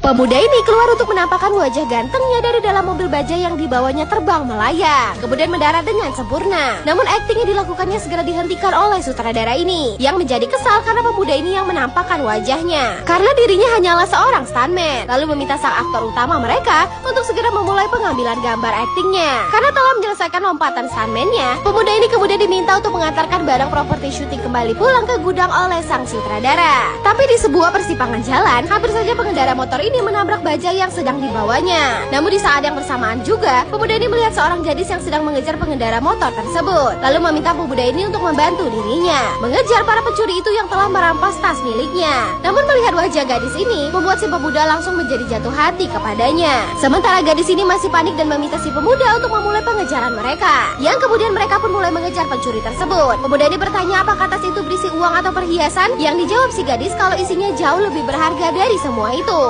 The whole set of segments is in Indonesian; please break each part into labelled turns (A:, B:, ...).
A: Pemuda ini keluar untuk menampakkan wajah gantengnya dari dalam mobil baja yang dibawanya terbang melayang, kemudian mendarat dengan sempurna. Namun akting yang dilakukannya segera dihentikan oleh sutradara ini, yang menjadi kesal karena pemuda ini yang menampakkan wajahnya, karena dirinya hanyalah seorang stuntman. Lalu meminta sang aktor utama mereka untuk segera memulai pengambilan gambar aktingnya. Karena telah menyelesaikan lompatan stuntman-nya, pemuda ini kemudian diminta untuk mengantarkan barang properti syuting kembali pulang ke gudang oleh sang sutradara. Tapi di sebuah persimpangan jalan, hampir saja pengendara motor ini menabrak baja yang sedang dibawanya. Namun di saat yang bersamaan juga, pemuda ini melihat seorang gadis yang sedang mengejar pengendara motor tersebut, lalu meminta pemuda ini untuk membantu dirinya mengejar para pencuri itu yang telah merampas tas miliknya. Namun melihat wajah gadis ini membuat si pemuda langsung menjadi jatuh hati kepadanya. Sementara gadis ini masih panik dan meminta si pemuda untuk memulai pengejaran mereka, yang kemudian mereka pun mulai mengejar pencuri tersebut. Pemuda ini bertanya apakah tas itu berisi uang atau perhiasan, yang dijawab si gadis kalau isinya jauh lebih berharga dari semua itu.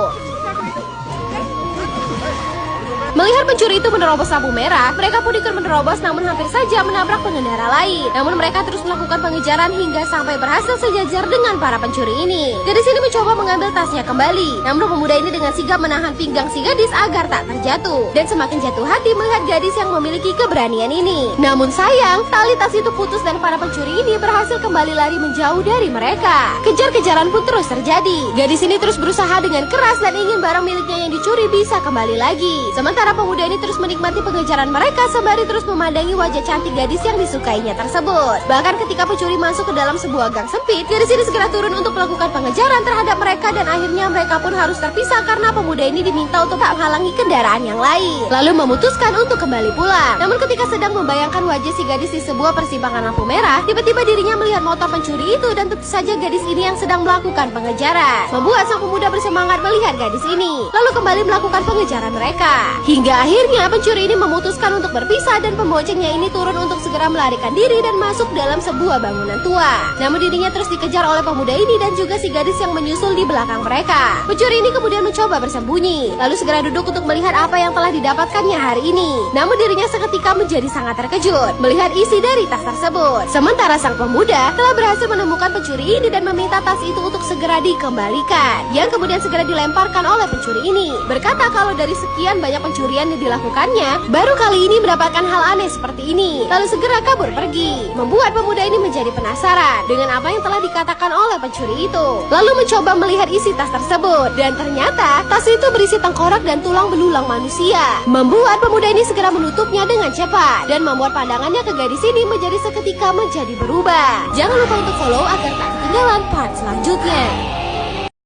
A: Melihat pencuri itu menerobos lampu merah, mereka pun ikut menerobos namun hampir saja menabrak pengendara lain. Namun mereka terus melakukan pengejaran hingga sampai berhasil sejajar dengan para pencuri ini. Gadis ini mencoba mengambil tasnya kembali, namun pemuda ini dengan sigap menahan pinggang si gadis agar tak terjatuh, dan semakin jatuh hati melihat gadis yang memiliki keberanian ini. Namun sayang, tali tas itu putus dan para pencuri ini berhasil kembali lari menjauh dari mereka. Kejar-kejaran pun terus terjadi. Gadis ini terus berusaha dengan keras dan ingin barang miliknya yang dicuri bisa kembali lagi. Sementara pemuda ini terus menikmati pengejaran mereka sembari terus memandangi wajah cantik gadis yang disukainya tersebut. Bahkan ketika pencuri masuk ke dalam sebuah gang sempit, gadis ini segera turun untuk melakukan pengejaran terhadap mereka dan akhirnya mereka pun harus terpisah karena pemuda ini diminta untuk tak menghalangi kendaraan yang lain, lalu memutuskan untuk kembali pulang. Namun ketika sedang membayangkan wajah si gadis di sebuah persimpangan lampu merah, tiba-tiba dirinya melihat motor pencuri itu dan tentu saja gadis ini yang sedang melakukan pengejaran, membuat sang pemuda bersemangat melihat gadis ini, lalu kembali melakukan pengejaran mereka. Hingga akhirnya pencuri ini memutuskan untuk berpisah dan pembocengnya ini turun untuk segera melarikan diri dan masuk dalam sebuah bangunan tua. Namun dirinya terus dikejar oleh pemuda ini dan juga si gadis yang menyusul di belakang mereka. Pencuri ini kemudian mencoba bersembunyi, lalu segera duduk untuk melihat apa yang telah didapatkannya hari ini. Namun dirinya seketika menjadi sangat terkejut melihat isi dari tas tersebut. Sementara sang pemuda telah berhasil menemukan pencuri ini dan meminta tas itu untuk segera dikembalikan, yang kemudian segera dilemparkan oleh pencuri ini, berkata kalau dari sekian banyak pencurian yang dilakukannya, baru kali ini mendapatkan hal aneh seperti ini, lalu segera kabur pergi. Membuat pemuda ini menjadi penasaran dengan apa yang telah dikatakan oleh pencuri itu, lalu mencoba melihat isi tas tersebut, dan ternyata tas itu berisi tengkorak dan tulang belulang manusia. Membuat pemuda ini segera menutupnya dengan cepat, dan membuat pandangannya ke gadis ini menjadi seketika menjadi berubah. Jangan lupa untuk follow agar tak ketinggalan part selanjutnya.